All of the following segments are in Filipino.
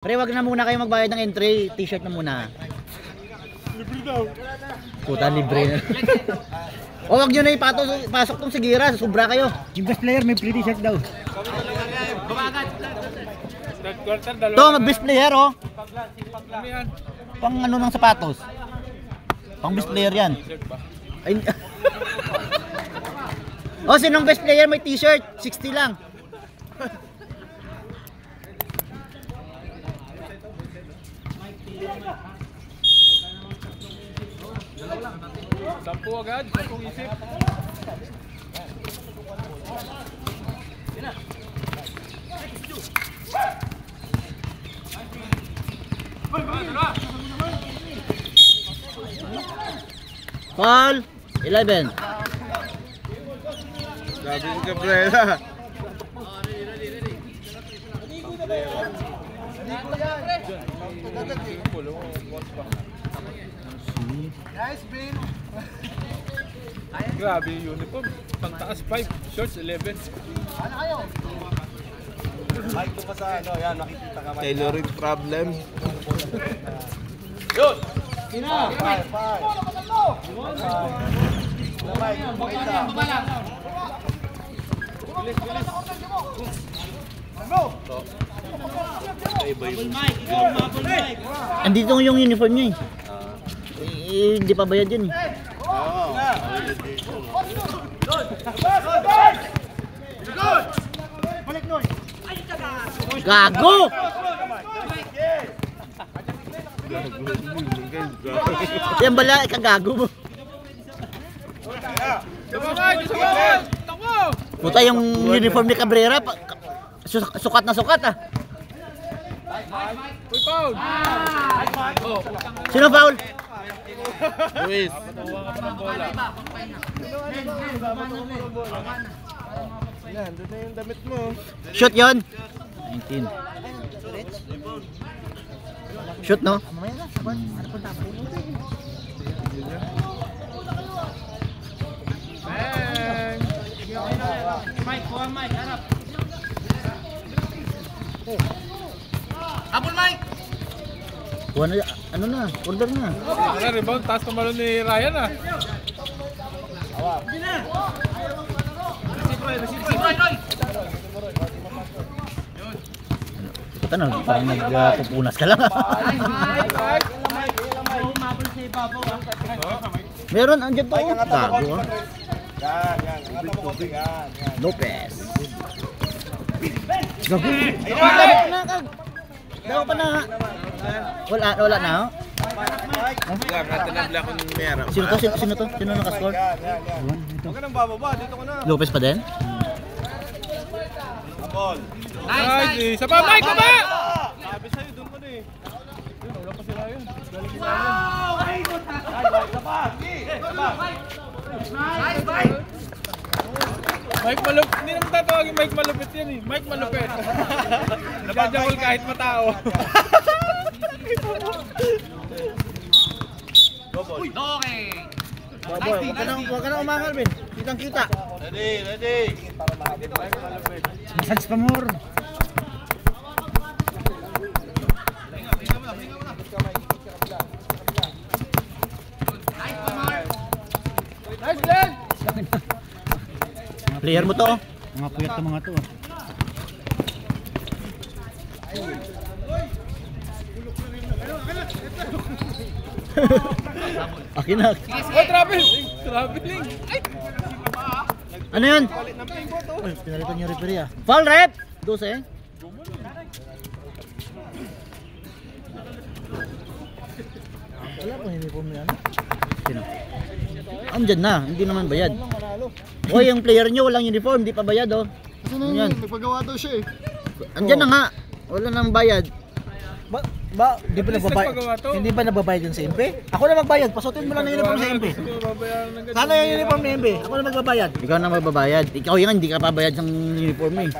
Pre, wag na muna kayo magbayad ng entry. T-shirt na muna. Libre daw. Puta, libre na. O wag nyo na ipasok tong sigira. Sobra kayo. Yung best player may free t-shirt daw. Ito, mag-best player oh. Pang ano ng sapatos. Pang best player yan. Ay, oh, sinong best player may t-shirt? 60 lang. Sampu agad, sampung isip. Paul, 11. Grabe yung Gabriela. Grabe yung uniform. Pangtaas 5, shorts 11. Ano kayo? Mike ko pa sa ano, yan, nakikita ka Mike. Tailoring problem. Yun! Sina! 5. Andito yung uniform niya eh. Hindi pa bayad yun eh. Gago! Yan bala, kagago mo. Puta yung uniform ni Cabrera, sukat na sukat ah. Uy, foul! Sino foul? Luis. Yan, doon na yung damit mo. Shoot yon. 19. Shoot no? Mike, kuha Mike, harap. Apple Mike! Kuha na, ano na, order na. Ano, rebound, taas naman ni Ryan ah. Hindi na! Roy! Puta na, parang nagpupunas ka lang. Meron, andyan pa oh. Gago ah. Lopez. Gago. Daw pa na. Wala na oh. Wala, katanabla ko ng mera. Sino to? Sino nakascore? Huwag ka nang bababa, dito ko na. Lopez pa din? Nice! Isa pa, Mike! Baba! Sabi sa'yo, doon ko na eh. Yun, wala pa si Ryan. Galing si Ryan. Mike malupit. Hindi naman tatawagin Mike malupit yan eh. Mike malupit. Napadyakol kahit matao. Okay! Boy, wag ka na umangal, Ben. Kitang-kita. Ready! Massage pa more. Nice, Glenn! Player mo to oh. Mga puyat ng mga to. Akin na. Oh, traveling! Ay! Ano yun? Palit ng pivot oh. Ay, pinalitan yung referee ah. Foul rep! 12. Wala pang uniform yan. Sino? Andyan na, hindi naman bayad. O yung player nyo walang uniform, hindi pa bayad oh. Ano yan? Nagpagawa daw siya eh. Andyan na nga, wala nang bayad. Di ba nababayad? nagpagawa to. Hindi ba nababayad yung sa MP? Ako na magbayad, pasutin mo lang ng uniform sa MP. Sana yung uniform ng MP, ako na magbabayad. Ikaw na magbabayad. Ikaw yung hindi ka pa bayad ng uniform eh.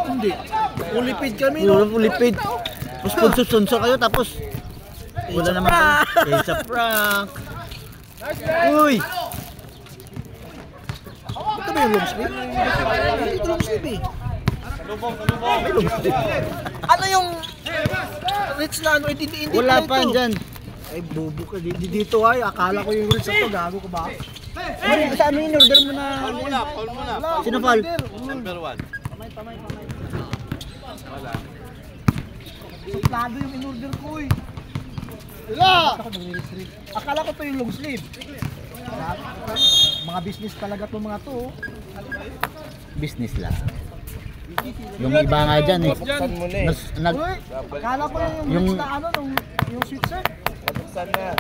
Hindi. Fully paid kami no. Fully paid. Sponsor kayo tapos wala naman kaysa sa prank. Uy! Ito ba yung long sleeve? Ito long sleeve eh. Ano yung Rich na ano, hindi Wala pala pa ito. dyan. Ay, bubo ka. Dito ay, akala ko yung Rich na to. Gago ka ba? Ay, sa ano yung order mo na? Paul muna. Sino foul? Number 1. Wala. Suplado yung in-order ko eh. Wala! Akala ko to yung long sleeve. Mga business talaga to mga to. Business lang. Yung iba nga dyan eh. Buksan mo na eh. Uy, akala ko yung Rich na ano, yung switcher. Buksan na.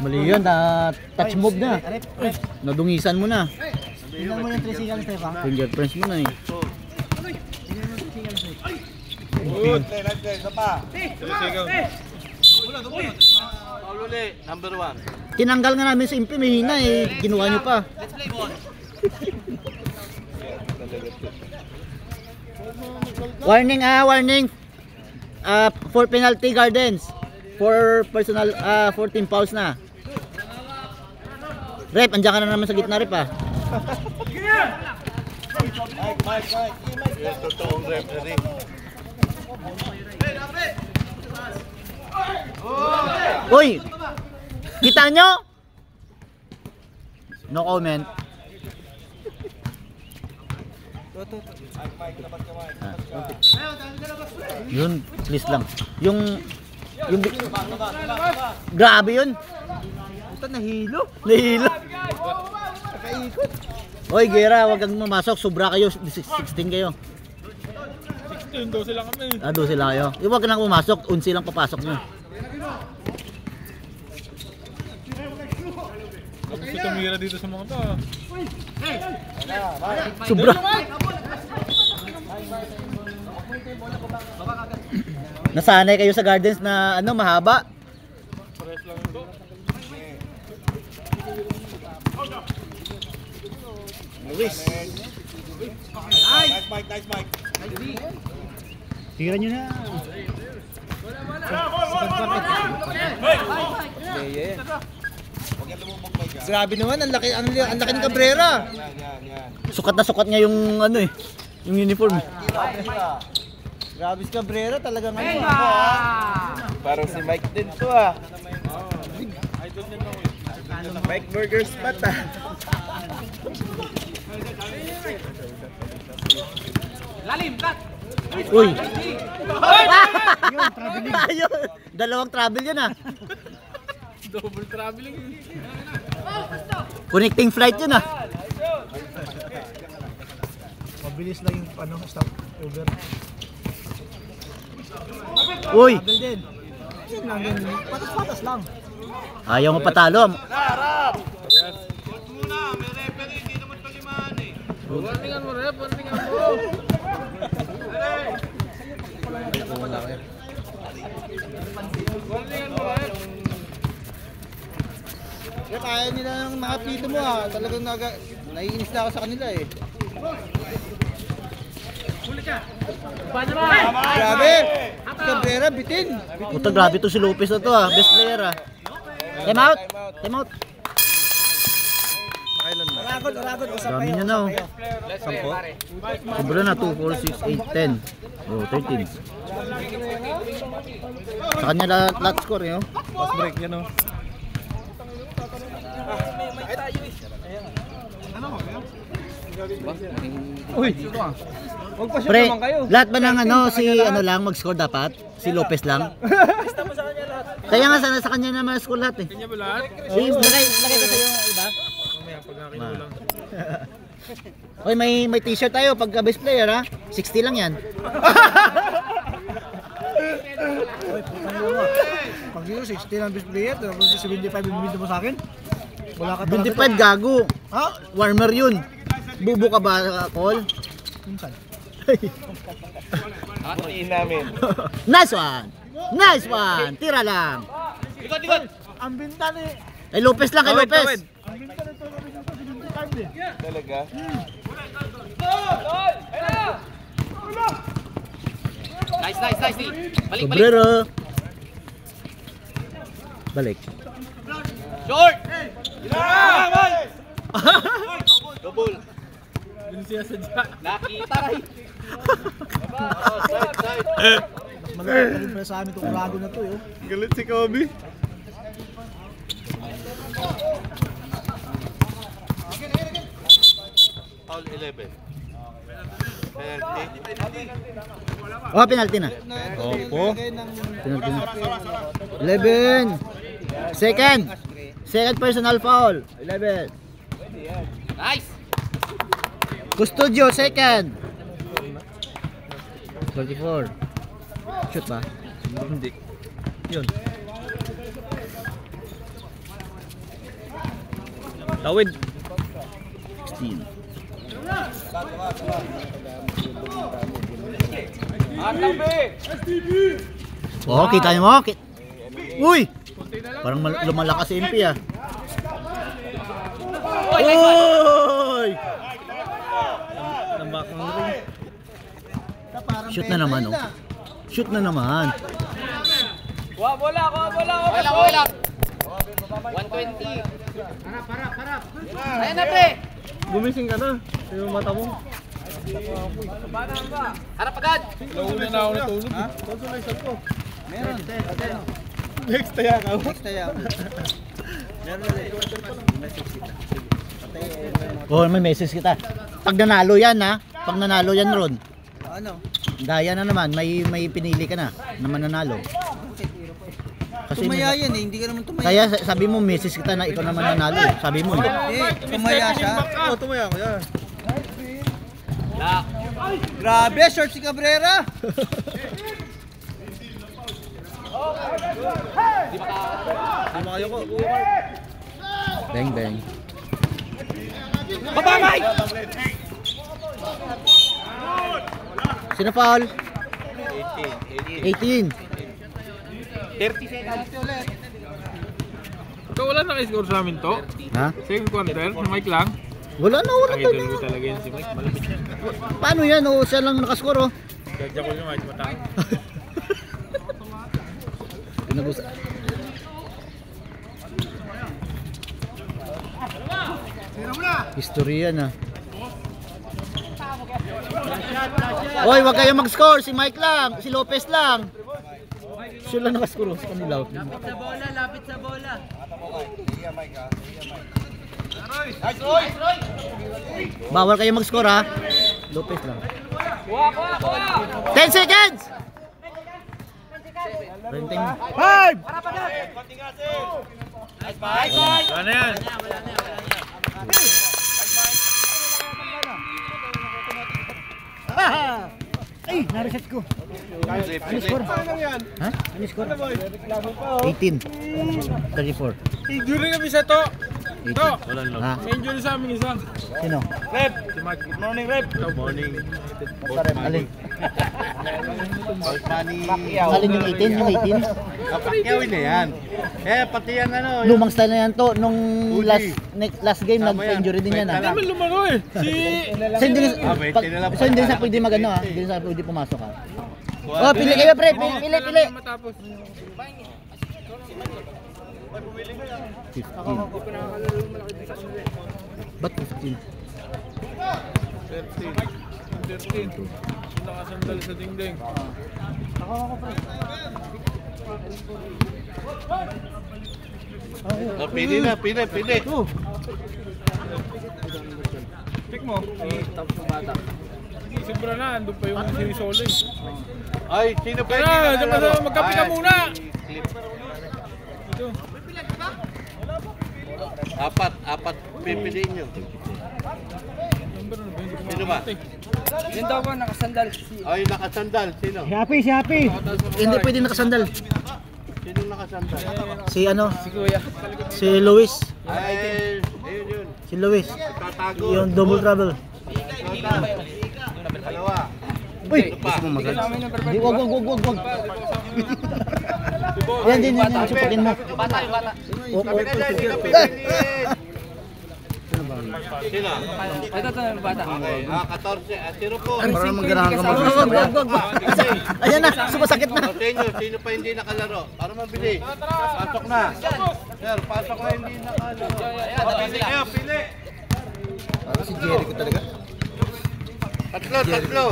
Mali yun, touch move na. Nadungisan mo na. Tingnan mo yung 3 seconds tayo pa. Fingerprints mo na eh. Good. Let's go. Isa pa. Paul uli. Number 1. Tinanggal nga namin sa impi, mahina eh. Ginawa nyo pa. Warning warning. For penalty Gardens. For personal 14 fouls na. Rep, andyan ka na naman sa gitna rep ah. Mike. Yes, totoong referee. Uy! Kita nyo? No comment. Yun, please lang. Yung grabe yun. Puta, nahilo. Nahilo. Hoy, Gera, wag kang mamasok. Sobra kayo, 16 kayo. 12 lang kami. 12 lang kayo. Huwag ka nang pumasok, 11 lang papasok nyo. Gusto tumira dito sa mga to. Sobra. Nasanay kayo sa Gardens na ano, mahaba. Pares lang ito. Luis. Nice Mike. Tira nyo na. Grabe naman, ang laki ng Cabrera. Sukat na sukat niya yung ano eh, yung uniform. Grabe si Cabrera, talagang ano. Parang si Mike din to ah. Mike Burger Spot ah. Lalim, cut! Uy! Ayun, dalawang travel yun ah. Double traveling. Connecting flight yun ah. Mabilis lang yung ano, stop over. Uy! Travel din. Yun lang yun. Patas-patas lang. Ayaw mo patalo. Warningan mo rep, warningan mo. Kaya kaya nila ng mga pito mo ha. Talagang naiinis na ako sa kanila eh. Grabe! Cabrera, bitin! Puta, grabe to si Lopez na to ah. Best player ah. Time out! Time out! Aragod, usap Dami kayo. niya na oh. Sobra na, 2, 4, 6, 8, 10. Oh, 13. Sa kanya lahat score yun. Fast break yan oh. Uy! Huwag pa Pre, lahat ba ng ano, si ano lang mag-score dapat? Si Lopez lang? Kaya nga sana sa kanya naman score lahat eh. Kanya ba lahat? Lagay ko sa'yo iba. Mamaya pag mo lang. Oy, may t-shirt tayo pagka best player ha. 60 lang yan. Pag yun, 60 lang best player, tapos 75 yung bibinto mo sa akin. Wala ka 25 gago. Ha? Warmer yun. Bubo ka ba, Cole? Minsan. Hatiin namin. Nice one! Nice one! Tira lang. Ikot! Ang binta ni... Kay Lopez lang, kay Lopez. Ang binta nito kami ng 75 eh. Talaga? Nice. Balik. Sobrero. Balik. Short! Double. Nakita rin. Side. Malaki pa rin pala sa amin itong Urago na to, eh. Galit si Kobe. Foul 11. Penalty. Oh, penalty na. Opo. Penalty na. 11. Second personal foul. 11. Nice! Custodio, second. 34. Shoot ba? Hindi. Yun. Tawid. 16. Oh, kita niyo mo. Uy! Parang lumalakas si MP ah. Uy! Tambak ng ring. Shoot na naman oh. Shoot na naman. Bola! 120. Harap. Ayan na, pre! Gumising ka na. Yung mata mo. Harap agad! Nauna na ako natulog. Ha? Next tayo ka. Oh, may message kita. Pag nanalo yan ha. Pag nanalo yan Ron. Ano? Daya na naman, may pinili ka na mananalo. Kasi Tumaya yan eh, hindi ka naman tumaya. kaya sabi mo message kita na ikaw naman nanalo eh. Sabi mo eh. Tumaya siya. Oo, tumaya ko yan. Grabe, short si Cabrera. Di makayo ko. Bang bang. Babangay! Sino foul? 18. 30 seconds ulit. Ikaw wala naka-score sa amin to? Ha? Second quarter, sa mic lang. Wala Idol tayo. ko talaga yan si Mike. Malapit. Paano yan? Oh, siya lang nakascore oh. Gagya ko yung Mike matang. Pinagusa. History yan ah. Oy, wag kayong mag-score. Si Mike lang. Si Lopez lang. Siya lang nakascore sa kanila. Lapit sa bola. Bawal kayo mag-score ha. Lopez lang. Kuha! 10 seconds! 20. 5! Ano yan? Ay, na-reset ko. Ano score? Ha? Ano score? 18. 34. Injury kami sa to. 18. To. Ha? May injury sa amin isa. Sino? Rep. Si Mike. Good morning, Rep. Good morning. Alin? Money. Alin yung 18? Yung 18? Kapakyawin na yan. Eh, pati yan ano. Lumang style na yan to. Nung last game, nag-injury din yan Hindi ha. naman lumano eh. So hindi so hindi sa pwede magano ha. Hindi sa pwede pumasok ha. Oh, pili kayo pre. Pili. Matapos. 15. Ba't 15? 13. Nakasandal sa dingding. Pili na, pili. Check mo. Tapos yung bata. Sobra na, andun pa yung sinisolo eh. Ay, sino pa Tara, magkape ka muna. Ito. Apat pipiliin nyo. Sino ba? Yan daw ba nakasandal? Ay, nakasandal. Sino? Si Happy. Hindi pwede nakasandal. Sino nakasandal? Si ano? Si Kuya. Si Luis. Ay, ayun yun. Si Luis. Tatago. Yung double trouble. Dalawa. Uy! Pa. Di, wag. Yan din, supukin mo. Bata yung bata. Oo. Sino pipiliin? Sino? Ito yung bata. Okay, 14. Sino po? Parang magkarahan ka mag-wag. Ayan na, sumasakit na. O, sa inyo, sino pa hindi nakalaro? Para mabili. Pasok na. Sir, pasok na hindi nakalaro. Pili kayo, pili. Si Jericho talaga. Tatlo.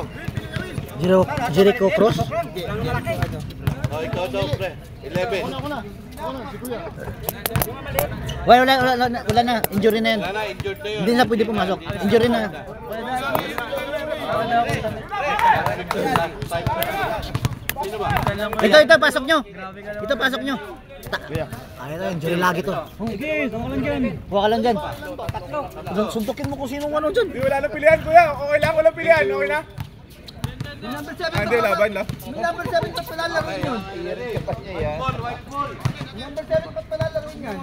Jericho Cross. Oh, ikaw daw, pre. 11. Wala na. Injury na yan. Wala na, injured na yun. Hindi na pwede pumasok. Injury na. Sino ba? Ito, pasok nyo. Ito, pasok nyo. Ayun na, injury lagi to. Huwag ka lang dyan. Suntukin mo kung sinong ano dyan. Di wala na pilihan, kuya. Okay lang, walang pilihan. Okay na? Hindi, laban lang. Number 7 pa pala laro yun. Number 7 pa pala laro yun.